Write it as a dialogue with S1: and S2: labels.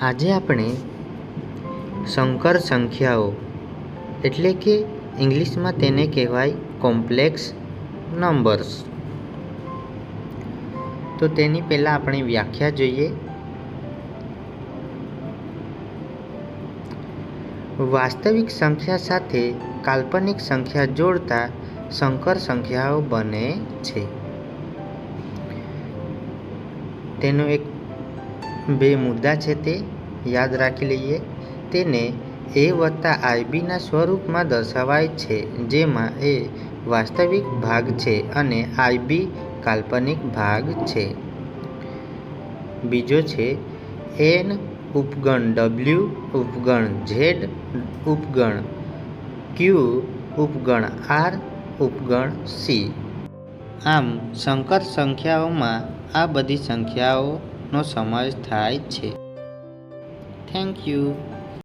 S1: આજે આપણે સંકર સંખ્યાઓ એટલે કે ઇંગ્લિશમાં તેને કહેવાય કોમ્પ્લેક્સ નંબર્સ. તો તેની પહેલાં આપણે વ્યાખ્યા જોઈએ. વાસ્તવિક સંખ્યા સાથે કાલ્પનિક સંખ્યા જોડતા સંકર સંખ્યાઓ બને છે. તેનો બે મુદ્દા છે તે યાદ રાખી લઈએ. તેને a વત્તા ib ના સ્વરૂપમાં દર્શાવાય છે, જેમાં a વાસ્તવિક ભાગ છે અને ib કાલ્પનિક ભાગ છે. બીજો છે n ઉપગણ w ઉપગણ z ઉપગણ q ઉપગણ r ઉપગણ c. આમ સંકર સંખ્યાઓમાં આ બધી સંખ્યાઓનો સમાવેશ થાય છે. Thank you.